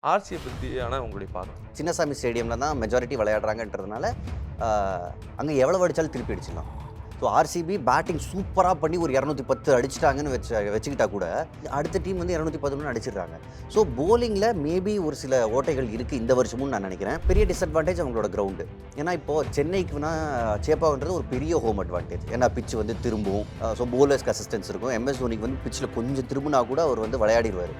ஆர்சியை பத்தியான உங்களுடைய பார்வை. சின்னசாமி ஸ்டேடியமில் தான் மெஜாரிட்டி விளையாடுறாங்கன்றதுனால அங்கே எவ்வளோ அடித்தாலும் திருப்பி அடிச்சிடலாம். ஸோ ஆர்சிபி பேட்டிங் சூப்பராக பண்ணி ஒரு 210 அடிச்சிட்டாங்கன்னு வச்சுக்கிட்டா கூட அடுத்த டீம் வந்து 211 அடிச்சிடுறாங்க. ஸோ போலிங்கில் மேபி ஒரு சில ஓட்டைகள் இருக்குது இந்த வருஷமும் நான் நினைக்கிறேன். பெரிய டிஸ்அட்வான்டேஜ் அவங்களோட கிரவுண்டு. ஏன்னா இப்போது சென்னைக்குனா சேப்பான்றது ஒரு பெரிய ஹோம் அட்வான்டேஜ். ஏன்னா பிச்சு வந்து திரும்பும். ஸோ போலர்ஸ்க்கு அசிஸ்டன்ஸ் இருக்கும். எம்எஸ் தோனிக்கு வந்து பிச்சில் கொஞ்சம் திரும்பினா கூட அவர் வந்து விளையாடிடுவார்.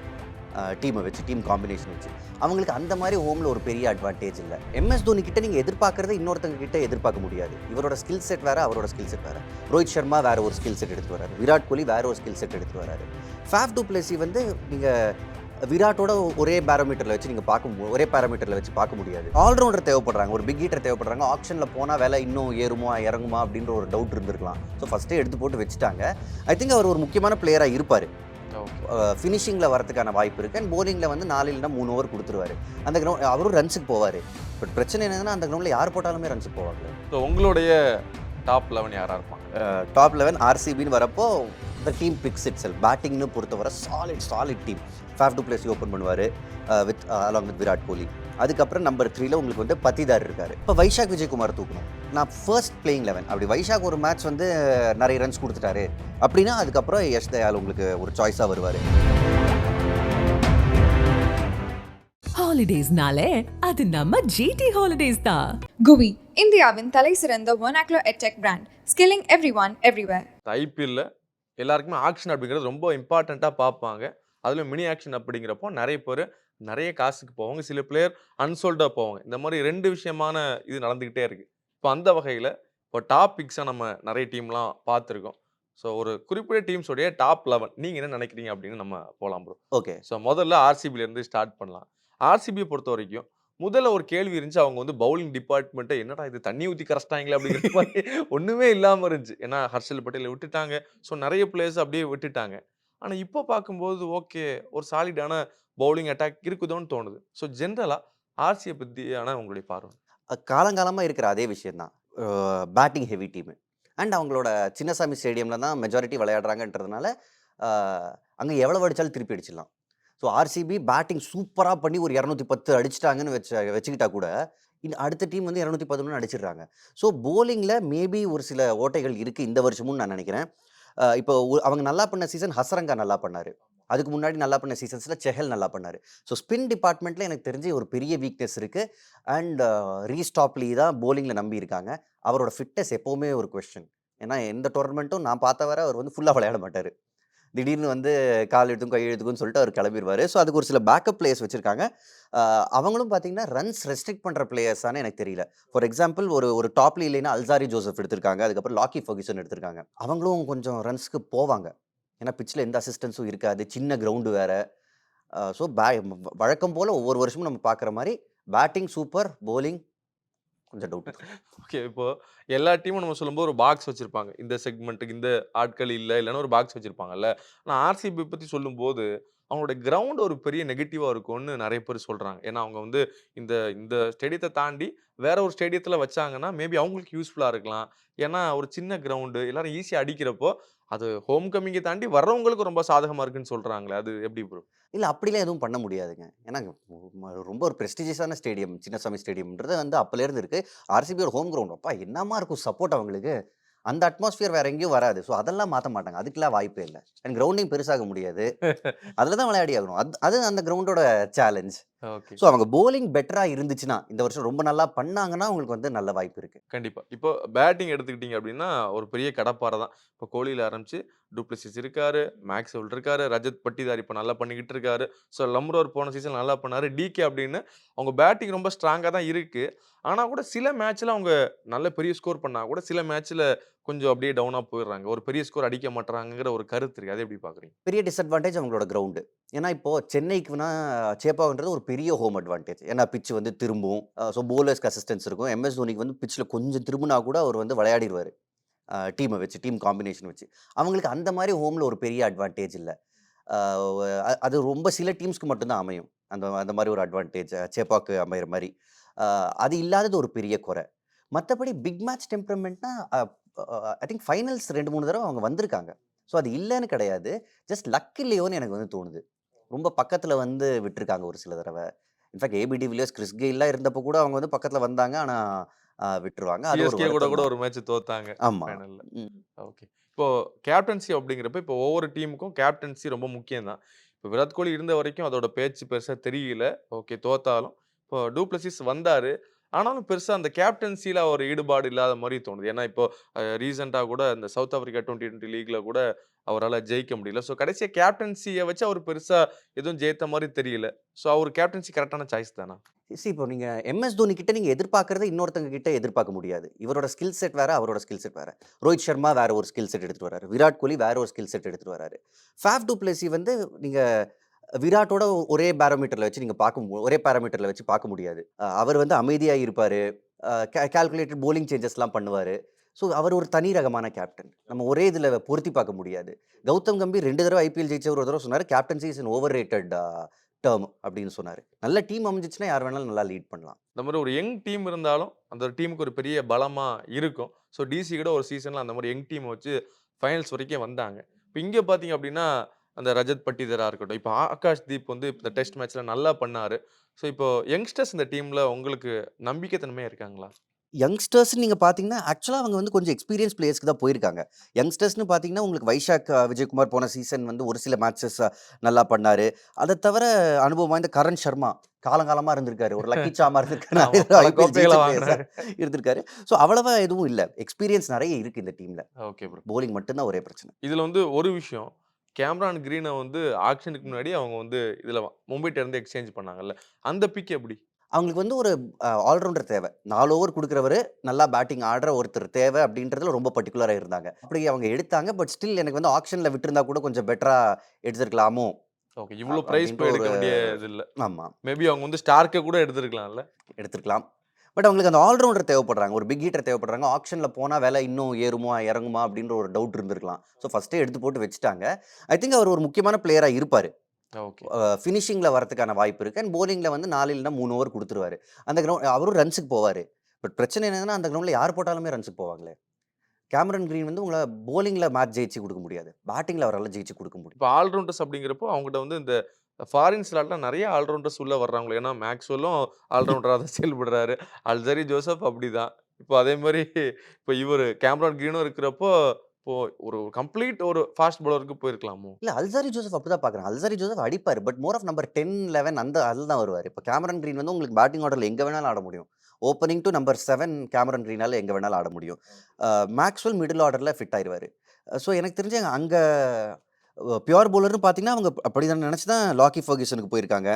டீமை வச்சு, டீம் காம்பினேஷன் வச்சு. அவங்களுக்கு அந்த மாதிரி ஹோமில் ஒரு பெரிய அட்வான்டேஜ் இல்லை. எம்எஸ் தோனி கிட்ட நீங்கள் எதிர்பார்க்குறத இன்னொருத்தங்க கிட்ட எதிர்பார்க்க முடியாது. இவரோட ஸ்கில் செட் வேறு, அவரோட ஸ்கில் செட் வேறு. ரோஹித் சர்மா வேறு ஒரு ஸ்கில் செட் எடுத்து வராரு. விராட் கோலி வேறு ஒரு ஸ்கில் செட் எடுத்து வராரு. ஃபேஃப் டு பிளேசி வந்து நீங்கள் விராட்டோட ஒரே பேரோமீட்டரில் வச்சு நீங்கள் ஒரே பேரோமீட்டரில் வச்சு பார்க்க முடியாது. ஆல்ரவுண்டர் தேவைப்படுறாங்க, ஒரு பிக் ஹீட்டர் தேவைப்படுறாங்க. ஆப்ஷனில் போனால் விலை இன்னும் ஏறுமா இறங்குமா அப்படின்ற ஒரு டவுட் இருந்திருக்கலாம். ஸோ ஃபஸ்ட்டே எடுத்து போட்டு வச்சுட்டாங்க. ஐ திங்க் அவர் ஒரு முக்கியமான பிளேயராக இருப்பார். ஃபினிஷிங்கில் வரதுக்கான வாய்ப்பு இருக்குது. அண்ட் போலிங்கில் வந்து 4 இல்லைனா 3 ஓவர் கொடுத்துருவாரு. அந்த கிரவுண்ட் அவரும் ரன்ஸுக்கு போவார். பட் பிரச்சனை என்னன்னா அந்த கிரவுண்டில் யார் போட்டாலுமே ரன்ஸுக்கு போவாங்க. ஸோ உங்களுடைய டாப் 11 யாராக இருப்பாங்க? டாப் 11 ஆர்சிபின்னு வரப்போ the team picks itself. பேட்டிங்னு பொறுத்தவரை solid team. Faf du Plessis open பண்ணுவார் அலாங் வித் விராட் கோலி. அதுக்கப்புறம் நம்பர் 3ல உங்களுக்கு வந்து பத்திதார் இருக்காரு. இப்போ வைஷாக் விஜயகுமார் தூக்கணும். நான் ஃபர்ஸ்ட் பிளேயிங் 11 அப்படி வைஷாக் ஒரு மேட்ச் வந்து நிறைய ரன்ஸ் கொடுத்துட்டாரு அப்படின்னா அதுக்கப்புறம் யஷ் தயால் உங்களுக்கு ஒரு சாய்ஸாக வருவார். ஹாலிடேஸ்னாலே அது நம்ம ஜிடி ஹாலிடேஸ் தான். குவி இந்தியாவின் தலை சிறந்த vernacular edtech brand, skilling everyone everywhere. ஐபிஎல்ல எல்லாருக்குமே ஆக்ஷன் அப்படிங்கிறது ரொம்ப இம்பார்ட்டண்ட்டாக பார்ப்பாங்க. அதில் மினி ஆக்ஷன் அப்படிங்கிறப்போ நிறைய பேர் நிறைய காசுக்கு போவாங்க. சில பிளேயர் அன்சோல்டாக போவாங்க. இந்த மாதிரி 2 விஷயமான இது நடந்துக்கிட்டே இருக்குது. இப்போ அந்த வகையில் இப்போ டாப் பிக்ஸாக நம்ம நிறைய டீம்லாம் பார்த்துருக்கோம். ஸோ ஒரு குறிப்பிட்ட டீம்ஸோடைய டாப் 11 நீங்கள் என்ன நினைக்கிறீங்க அப்படின்னு நம்ம போகலாம் ப்ரோ. ஓகே. ஸோ முதல்ல ஆர்சிபிலேருந்து ஸ்டார்ட் பண்ணலாம். ஆர்சிபியை பொறுத்த வரைக்கும் முதல்ல ஒரு கேள்வி இருந்துச்சு. அவங்க வந்து பவுலிங் டிபார்ட்மெண்ட்டை என்னடா இது தண்ணி ஊற்றி கரைச்சிட்டாங்களே அப்படிங்கிற மாதிரி ஒன்றுமே இல்லாமல் இருந்துச்சு. ஏன்னா ஹர்ஷல் பட்டேலை விட்டுட்டாங்க. ஸோ நிறைய பிளேயர்ஸ் அப்படியே விட்டுட்டாங்க. ஆனால் இப்போ பார்க்கும்போது ஓகே ஒரு சாலிடான பவுலிங் அட்டாக் இருக்குதோன்னு தோணுது. ஸோ ஜென்ரலாக ஆர்சியை பற்றியான உங்களுடைய பார்வை? காலங்காலமாக இருக்கிற அதே விஷயந்தான். Batting heavy team. அண்ட் அவங்களோட சின்னசாமி ஸ்டேடியமில் தான் மெஜாரிட்டி விளையாடுறாங்கன்றதுனால அங்கே எவ்வளோ அடித்தாலும் திருப்பி அடிச்சிடலாம். ஸோ ஆர்சிபி பேட்டிங் சூப்பராக பண்ணி ஒரு 210 அடிச்சிட்டாங்கன்னு வச்சுக்கிட்டா கூட அடுத்த டீம் வந்து 211 அடிச்சிடுறாங்க. ஸோ போலிங்கில் மேபி ஒரு சில ஓட்டைகள் இருக்குது இந்த வருஷமும் நான் நினைக்கிறேன். இப்போ அவங்க நல்லா பண்ண சீசன் ஹசரங்கா நல்லா பண்ணார். அதுக்கு முன்னாடி நல்லா பண்ண சீசன்ஸில் செஹல் நல்லா பண்ணார். ஸோ ஸ்பின் டிபார்ட்மெண்ட்டில் எனக்கு தெரிஞ்சு ஒரு பெரிய வீக்னஸ் இருக்குது. அண்ட் ரீஸ்டாப்லி தான் போலிங்கில் நம்பி இருக்காங்க. அவரோட ஃபிட்னஸ் எப்போவுமே ஒரு கொஸ்டின். ஏன்னா எந்த டோர்னமெண்ட்டும் நான் பார்த்த வரை அவர் வந்து ஃபுல்லாக விளையாட மாட்டார். திடீர்னு வந்து கால் எடுத்துக்கும் கை எடுத்துக்கும்னு சொல்லிட்டு அவர் கிளம்பிடுவார். ஸோ அதுக்கு ஒரு சில பேக்கப் பிளேயர்ஸ் வச்சுருக்காங்க. அவங்களும் பார்த்தீங்கன்னா ரன்ஸ் ரெஸ்ட்ரிக்ட் பண்ணுற பிளேயர்ஸானு எனக்கு தெரியல. ஃபார் எக்ஸாம்பிள் ஒரு டாப்ல இல்லைன்னா அல்சாரி ஜோசப் எடுத்திருக்காங்க. அதுக்கப்புறம் லாக்கி ஃபர்கியூசன் எடுத்திருக்காங்க. அவங்களும் கொஞ்சம் ரன்ஸ்க்கு போவாங்க. ஏன்னா பிச்சில் எந்த அசிஸ்டன்ஸும் இருக்காது. சின்ன கிரவுண்டு வேறு. ஸோ வழக்கம் போல் ஒவ்வொரு வருஷமும் நம்ம பார்க்குற மாதிரி பேட்டிங் சூப்பர், போலிங் கொஞ்சம் டவுட். ஓகே. இப்போ எல்லா டீமும் நம்ம சொல்லும்போது ஒரு பாக்ஸ் வச்சிருப்பாங்க. இந்த செக்மெண்ட்டுக்கு இந்த ஆட்கள் இல்லைன்னா ஒரு பாக்ஸ் வச்சிருப்பாங்கல்ல. ஆனா ஆர்சிபி பத்தி சொல்லும்போது, அவங்களோட கிரவுண்ட் ஒரு பெரிய நெகட்டிவா இருக்கும்னு நெறைய பேர் சொல்றாங்க. ஏன்னா அவங்க வந்து இந்த இந்த ஸ்டேடியத்த தாண்டி வேற ஒரு ஸ்டேடியத்துல வச்சாங்கன்னா, மேபி அவங்களுக்கு யூஸ்ஃபுல்லா இருக்கலாம். ஏன்னா ஒரு சின்ன கிரவுண்டு எல்லாரும் ஈஸியா அடிக்கிறப்போ, அது ஹோம் கமிங்க தாண்டி வர்றவங்களுக்கு ரொம்ப சாதகமா இருக்குன்னு சொல்றாங்களே. அது எப்படி ப்ரோ? இல்ல அப்படிலாம் எதுவும் பண்ண முடியாதுங்க. ஏன்னா ரொம்ப ஒரு பிரெஸ்டிஜியஸான ஸ்டேடியம். சின்னசாமி ஸ்டேடியம்ன்றது வந்து அப்பலேருந்து இருக்கு. ஆர்சிபியோட ஹோம் கிரவுண்ட். அப்பா என்னமா இருக்கும் சப்போர்ட் அவங்களுக்கு. அந்த அட்மாஸ்பியர் வேற எங்கேயும் வராது. ஸோ அதெல்லாம் மாத்த மாட்டாங்க. அதுக்கெல்லாம் வாய்ப்பே இல்ல. அண்ட் கிரவுண்டையும் பெருசாக முடியாது. அதில தான் விளையாடி ஆகணும். அது அந்த கிரவுண்டோட சேலஞ்ச். ஓகே. ஸோ அவங்க போலிங் பெட்டரா இருந்துச்சுன்னா, இந்த வருஷம் ரொம்ப நல்லா பண்ணாங்கன்னா, உங்களுக்கு வந்து நல்ல வாய்ப்பு இருக்கு. கண்டிப்பா. இப்போ பேட்டிங் எடுத்துக்கிட்டீங்க அப்டின்னா, ஒரு பெரிய கடப்பாரை தான். இப்போ கோலில ஆரம்பிச்சு, டுப்ளசிஸ் இருக்காரு, மேக்ஸ்வெல் இருக்காரு, ரஜத் பட்டிதார் இப்ப நல்லா பண்ணிக்கிட்டு இருக்காரு. ஸோ லம்ரோர் போன சீசன் நல்லா பண்ணாரு. டிகே அப்படின்னு அவங்க பேட்டிங் ரொம்ப ஸ்ட்ராங்கா தான் இருக்கு. ஆனா கூட சில மேட்ச்ல அவங்க நல்ல பெரிய ஸ்கோர் பண்ணா கூட, சில மேட்ச்ல கொஞ்சம் அப்படியே டவுனா போயிடுறாங்க. ஒரு பெரிய ஸ்கோர் அடிக்க மாட்றாங்கங்கிற ஒரு கருத்து இருக்கு. அத எப்படி பார்க்குறீங்க? பெரிய டிஸ்அட்வான்டேஜ் அவங்களோட கிரவுண்டு. ஏன்னா இப்போ சென்னைக்குனா சேப்பாக்ன்றது ஒரு பெரிய ஹோம் அட்வான்டேஜ். ஏன்னா பிட்ச் வந்து திரும்பும். ஸோ போலர்ஸ்க்கு அசிஸ்டன்ஸ் இருக்கும். எம்எஸ் தோனிக்கு வந்து பிட்ச்ல கொஞ்சம் திரும்புனா கூட அவர் வந்து விளையாடிருவாரு. டீமை வச்சு, டீம் காம்பினேஷன் வச்சு. அவங்களுக்கு அந்த மாதிரி ஹோம்ல ஒரு பெரிய அட்வான்டேஜ் இல்ல. அ அது ரொம்ப சில டீம்ஸ்க்கு மட்டும் தான் அமையும். அந்த அந்த மாதிரி ஒரு அட்வான்டேஜ் சேப்பாக்கு அமையிற மாரி. அது இல்லாதது ஒரு பெரிய குறை. மத்தபடி பிக் மேட்ச் டெம்பரமெண்ட்னா ஐ திங்க் ஃபைனல்ஸ் 2, 3 தடவ அவங்க வந்திருக்காங்க. ஸோ அது இல்லன்னு கிடையாது. ஜஸ்ட் லக் இல்லையோன்னு எனக்கு வந்து தோணுது. ரொம்ப பக்கத்துல வந்து விட்டுருக்காங்க ஒரு சில தடவ. இன்ஃபேக்ட் ஏபி டிவிலியர்ஸ், கிறிஸ் கெயில்லாம் இருந்தப்போ கூட அவங்க வந்து பக்கத்துல வந்தாங்க. ஆனா விட்டுருவாங்க. அது ஒரு சிஎஸ்கே கூட வருத்தம் கூட தான். ஒரு மேட்ச் தோத்தாங்க ஆமா. ஃபைனல்ல. ம். ஓகே. இப்போ கேப்டன்சி அப்படிங்கிறப்ப, இப்போ ஒவ்வொரு டீமுக்கும் கேப்டன்சி ரொம்ப முக்கியம் தான். இப்போ விராட் கோலி இருந்த வரைக்கும் அதோட பேச்சு பெருசா தெரியல. ஓகே தோத்தாலும். இப்போ டூப்ளசிஸ் வந்தாரு. ஆனாலும் பெருசா அந்த கேப்டன்சில ஒரு ஈடுபாடு இல்லாத மாரி தோணுது. ஏன்னா இப்போ ரீசென்ட்டா கூட இந்த சவுத் ஆப்பிரிக்கா 2020 லீக்ல கூட அவரால ஜெயிக்க முடியல. ஸோ கடைசியா கேப்டன்சிய வச்சு அவர் பெருசா எதுவும் ஜெயித்த மாரி தெரியல. ஸோ அவரு கேப்டன்சி கரெக்ட்டான சாய்ஸ் தானா? இப்போ நீங்க எம்எஸ் தோனி கிட்ட நீங்க எதிர்பார்க்கறத இன்னொருத்தங்க கிட்ட எதிர்பார்க்க முடியாது. இவரோட ஸ்கில் செட் வேற, அவரோட ஸ்கில் செட் வேற. ரோஹித் சர்மா வேற ஒரு ஸ்கில் செட் எடுத்துட்டு வராரு. விராட் கோலி வேற ஒரு ஸ்கில் செட் எடுத்துட்டு வராரு. ஃபேஃப் டு பிளெஸி வந்து நீங்க விராட்டோட ஒரே பாரோமீட்டர்ல வச்சு நீங்க ஒரே பாராமீட்டர்ல வச்சு பார்க்க முடியாது. அவர் வந்து அமைதியா இருப்பாரு. கால்குலேட்டட் பவுலிங் சேஞ்சஸ்லாம் பண்ணுவாரு. ஸோ அவர் ஒரு தனி ரகமான கேப்டன். நம்ம ஒரே இதுல பொருத்தி பார்க்க முடியாது. கௌதம் கம்பீர் 2 தடவ ஐபிஎல் ஜெயிச்சவர் ஒரு தடவ சொன்னாரு, captaincy is an over rated term அப்படின்னு சொன்னாரு. நல்ல டீம் அமைஞ்சிச்சுன்னா யார் வேணாலும் நல்லா லீட் பண்ணலாம். இந்த மாரி ஒரு யங் டீம் இருந்தாலும், அந்த டீமுக்கு ஒரு பெரிய பலமா இருக்கும். ஸோ டிசி கூட ஒரு சீசன்ல அந்த மாரி யங் டீம வச்சு ஃபைனல்ஸ் வரைக்கும் வந்தாங்க. இப்ப இங்க பார்த்தீங்க அப்டின்னா, அந்த ரஜத் பட்டிதாரா இருக்கட்டும், இப்ப ஆகாஷ் தீப் வந்து இந்த டெஸ்ட் மேட்ச்ல நல்லா பண்ணாரு. ஸோ இப்போ யங்ஸ்டர்ஸ் இந்த டீம்ல உங்களுக்கு நம்பிக்கை தன்மையா இருக்காங்களா? யங்ஸ்டர்ஸ்ன்னு நீங்க பார்த்தீங்கன்னா, ஆக்சுவலா அவங்க வந்து கொஞ்சம் எக்ஸ்பீரியன்ஸ் பிளேயர்ஸ்க்கு தான் போயிருக்காங்க. யங்ஸ்டர்ஸ்ன்னு பார்த்தீங்கன்னா, உங்களுக்கு வைஷாக் விஜயகுமார் போன சீசன் வந்து ஒரு சில மேட்சஸ் நல்லா பண்ணாரு. அத தவிர அனுபவம் வாய்ந்த கரண் சர்மா காலங்காலமா இருந்திருக்காரு. ஒரு லக்கி சார்மா இருந்திருக்காரு. ஆமா. நெறைய தடவ பல ஐபிஎல் கோப்பைகள ஜெயிச்ச பிளேயர்ஸா வாங்குனாரு. இருந்திருக்காரு. ஸோ அவ்வளவா எதுவும் இல்ல. எக்ஸ்பீரியன்ஸ் நெறைய இருக்கு இந்த டீம்ல. Okay bro. பவுலிங் மட்டும் தான் ஒரே பிரச்சனை. இதுல வந்து ஒரு விஷயம், கேம்ரான் கிரீன வந்து ஆக்ஷனுக்கு முன்னாடி அவங்க வந்து இதுல மும்பைட்ட இருந்து எக்ஸ்சேஞ்ச் பண்ணாங்கல்ல. அந்த பிக் எப்டி? அவங்களுக்கு வந்து ஒரு ஆல்ரவுண்டர் தேவை. 4 ஓவர் குடுக்குறவரு, நல்லா பேட்டிங் ஆடுற ஒருத்தர் தேவை அப்படின்றதுல ரொம்ப பர்ட்டிகுலரா இருந்தாங்க. அப்படி அவங்க எடுத்தாங்க. பட் ஸ்டில் எனக்கு வந்து ஆக்ஷன்ல விட்டிருந்தா கூட கொஞ்சம் பெட்டரா எடுத்திருக்கலாமோ! ஓகே. இவ்ளோ பிரைஸ் அப்படின்ற போய் ஒரு எடுக்க வேண்டிய இது இல்ல. ஆமா. மேபி அவங்க வந்து ஸ்டார்க்க கூட எடுத்திருக்கலாம்ல. எடுத்திருக்கலாம். பட் அவங்களுக்கு அந்த ஆல்ரவுண்டர் தேவைப்படுறாங்க. ஒரு பிக் ஹிட்டர் தேவைப்படுறாங்க. ஆக்ஷன்ல போனா விலை இன்னும் ஏறுமா? இறங்குமா? அப்படின்ற ஒரு டவுட் இருந்திருக்கலாம். ஸோ ஃபர்ஸ்ட்டே எடுத்து போட்டு வச்சுட்டாங்க. ஐ திங்க் அவர் ஒரு முக்கியமான பிளேயரா இருப்பாரு. ஓகே. ஃபினிஷிங்ல வரதுக்கான வாய்ப்பு இருக்கு. அண்ட் பவுலிங்ல வந்து 4 இல்லன்னா 3 ஓவர் குடுத்துருவாரு. அந்த அவரும் ரன்ஸுக்கு போவாரு. பட் பிரச்சனை என்னன்னா, அந்த கிரவுண்ட்ல யார் போட்டாலுமே ரன்ஸுக்கு போவாங்களே! கேமரன் கிரீன் வந்து உங்கள பவுலிங்ல மேட்ச் ஜெயிச்சு குடுக்க முடியாது. பேட்டிங்ல அவரால ஜெயிச்சு குடுக்க முடியும். இப்ப ஆல்ரவுண்டர்ஸ் அப்படிங்கிறப்போ, அவங்கட்ட வந்து இந்த ஃபாரின் ஸ்லாட்ல நெறைய ஆல்ரவுண்டர்ஸ் உள்ள வர்றாங்களே. ஏன்னா மேக்ஸ்வெல்லும் ஆல்ரவுண்டரா தான் செயல்படுறாரு. அல்சரி ஜோசப் அப்படிதான். இப்போ அதே மாரி இப்ப இவரு கேம்ரான் கிரீனும் இருக்கிறப்போ, இப்போ ஒரு கம்ப்ளீட் ஒரு ஃபாஸ்ட் பவுலருக்கு போயிருக்கலாமோ? இல்ல அல்சாரி ஜோசப் அப்படிதான் பார்க்குறேன். அல்சாரி ஜோசப் அடிப்பாரு. பட் மோர் ஆஃப் நம்பர் 10, 11 அதுல தான் வருவாரு. இப்ப கேமரன் கிரீன் வந்து உங்களுக்கு பேட்டிங் ஆர்டர்ல எங்க வேணாலும் ஆட முடியும். ஓப்பனிங் டூ நம்பர் 7 கேமரன் கிரீனால எங்க வேணாலும் ஆட முடியும். மேக்ஸ்வெல் மிடில் ஆர்டர்ல ஃபிட் ஆயிருவாரு. ஸோ எனக்கு தெரிஞ்சு அங்க பியூர் பவுலர்ன்னு பார்த்தீங்கன்னா, அவங்க அப்படிதான் நெனச்சு தான் லாக்கி ஃபெர்குசனுக்கு போயிருக்காங்க.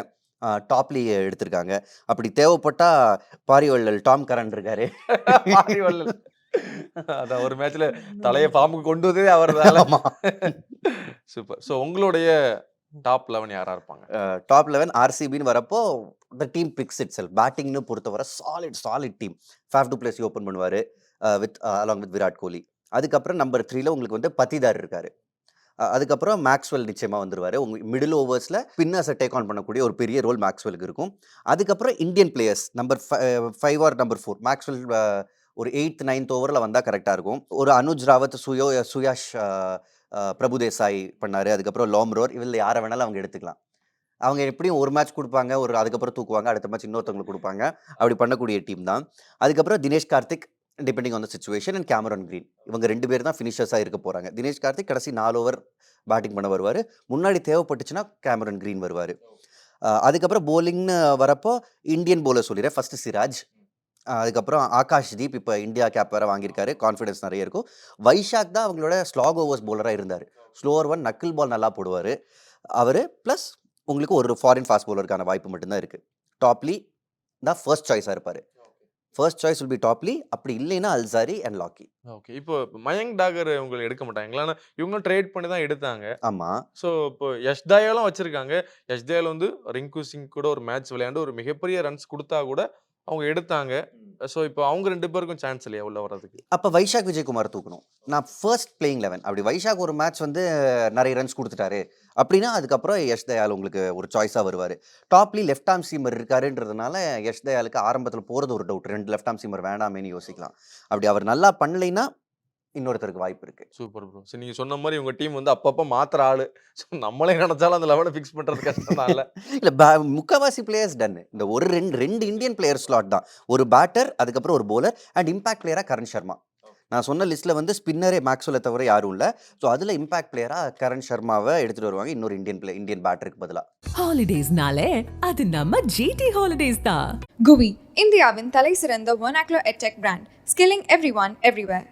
டாப்லி எடுத்திருக்காங்க. அப்படி தேவைப்பட்டா பாரிவள்ளல் டாம் கரன் இருக்காரு. பாரிவள்ளல். அதான் ஒரு மேட்ச்ல தலைய ஃபார்முக்கு கொண்டு வந்ததே அவர்தால. ஆமா. சூப்பர். ஸோ உங்களுடைய டாப் 11 யாரா இருப்பாங்க? டாப் 11 ஆர்சிபின்னு வரப்போ, த டீம் பிக்ஸ் இட்செல்ஃப். பேட்டிங்ன்னு பொறுத்தவரை solid team. Faf to Plessis open பண்ணுவாரு. Along with Virat Kohli. அதுக்கப்புறம் நம்பர் 3ல உங்களுக்கு வந்து பத்திதார் இருக்காரு. அதுக்கப்புறம் மேக்ஸ்வெல் நிச்சயமா வந்துருவாரு. உங்க மிடில் ஓவர்ஸ்ல ஸ்பின்னர்ஸ டேக் ஆன் பண்ணக்கூடிய ஒரு பெரிய ரோல் மேக்ஸ்வெலுக்கு இருக்கும். அதுக்கப்புறம் Indian players number 5 or number 4 Maxwell ஒரு 8த், 9த் ஓவர்ல வந்தா கரெக்ட்டா இருக்கும். ஒரு அனுஜ் ராவத், சுயாஷ் பிரபுதேசாய் பண்ணாரு. அதுக்கப்புறம் லோம்ரோர் இதில யார வேணாலும் அவங்க எடுத்துக்கலாம். அவங்க எப்படியும் ஒரு மேட்ச் குடுப்பாங்க. அதுக்கப்புறம் தூக்குவாங்க. அடுத்த மேட்ச் இன்னொருத்தவங்களுக்கு குடுப்பாங்க. அப்படி பண்ணக்கூடிய டீம் தான். அதுக்கப்புறம் Dinesh Karthik depending on the situation and Cameron green. இவங்க 2 பேர் தான் ஃபினிஷர்ஸா இருக்க போறாங்க. தினேஷ் கார்த்திக் கடைசி 4 ஓவர் பேட்டிங் பண்ண வருவாரு. முன்னாடி தேவைப்பட்டுச்சுன்னா கேமரான் கிரீன் வருவாரு. அதுக்கப்புறம் பவுலிங்ன்னு வரப்போ இந்தியன் பவுலர் சொல்லிடுறேன். ஃபர்ஸ்ட் சிராஜ். அதுக்கப்புறம் ஆகாஷ் தீப் இப்போ இந்தியா கேப் வேற வாங்கியிருக்காரு. கான்ஃபிடன்ஸ் நெறைய இருக்கும். வைஷாக் தான் அவங்களோட ஸ்லாக் ஓவர்ஸ் பவுலரா இருந்தாரு. ஸ்லோவர் ஒன் நக்கிள் பால் நல்லா போடுவாரு. அவரு பிளஸ் உங்களுக்கு ஒரு ஃபாரின் ஃபாஸ்ட் பவுலருக்கான வாய்ப்பு மட்டும் தான் இருக்கு. டாப்லி தான் ஃபர்ஸ்ட் சாய்ஸா இருப்பாரு. First choice will be Topley. அப்படி இல்லைன்னா அல்சாரி அண்ட் லாக்கி. ஓகே. இப்போ மயங்க் டாகர் இவங்க எடுக்க மாட்டாங்களா? ஆனா இவங்களும் ட்ரேட் பண்ணி தான் எடுத்தாங்க. ஆமா. ஸோ இப்போ யஷ் தயாலும் வச்சிருக்காங்க. யஷ் தயால் வந்து ரிங்கு சிங் கூட ஒரு மேட்ச் விளையாண்டு ஒரு மிகப்பெரிய ரன்ஸ் குடுத்தா கூட அவங்க எடுத்தாங்க. ஸோ இப்போ அவங்க 2 பேருக்கும் சான்ஸ் இல்லையா உள்ள வர்றதுக்கு? அப்ப வைஷாக் விஜயகுமார் தூக்கணும். நான் ஃபர்ஸ்ட் பிளேயிங் 11 அப்படி வைஷாக் ஒரு மேட்ச் வந்து நெறைய ரன்ஸ் குடுத்துட்டாரு. அப்படின்னா அதுக்கப்புறம் யஷ் தயால் உங்களுக்கு ஒரு சாய்ஸா வருவாரு. டாப்லி லெஃப்ட் ஆர்ம் சீமர் இருக்காருன்றதுனால யஷ் தயாலுக்கு ஆரம்பத்துல போறது ஒரு டவுட். 2 லெஃப்ட் ஆர்ம் சீமர் வேண்டாமேன்னு யோசிக்கலாம். அப்படி அவர் நல்லா பண்ணலைன்னா இன்னொருத்தருக்கு வாய்ப்பு இருக்கு. Super bro. சரி, நீங்க சொன்ன மாரி உங்க டீம் வந்து அப்பப்ப மாத்துற ஆளு. ஸோ நம்மளே நெனச்சாலும் அந்த லெவல ஃபிக்ஸ் பண்றது கஷ்டம் தான் இல்ல? இல்ல முக்காவாசி பிளேயர்ஸ் டன். இந்த ஒரு 2 இந்தியன் பிளேயர் ஸ்லாட் தான். ஒரு பேட்டர், அதுக்கப்புறம் ஒரு பவுலர் அண்ட் இம்பாக்ட் பிளேயரா கரண் சர்மா. நான் சொன்ன லிஸ்ட்ல வந்து ஸ்பின்னரே மேக்ஸ்வெல்ல தவிர யாரும் இல்ல. ஸோ அதுல இம்பாக்ட் பிளேயரா கரண் சர்மாவை எடுத்துட்டு வருவாங்க. இன்னொரு இந்தியன் பேட்டருக்கு பதிலா. ஹாலிடேஸ்னாலே அது நம்ம ஜிடி ஹாலிடேஸ் தான். GUI, இந்தியாவின் தலை சிறந்த vernacular edtech brand, skilling everyone everywhere.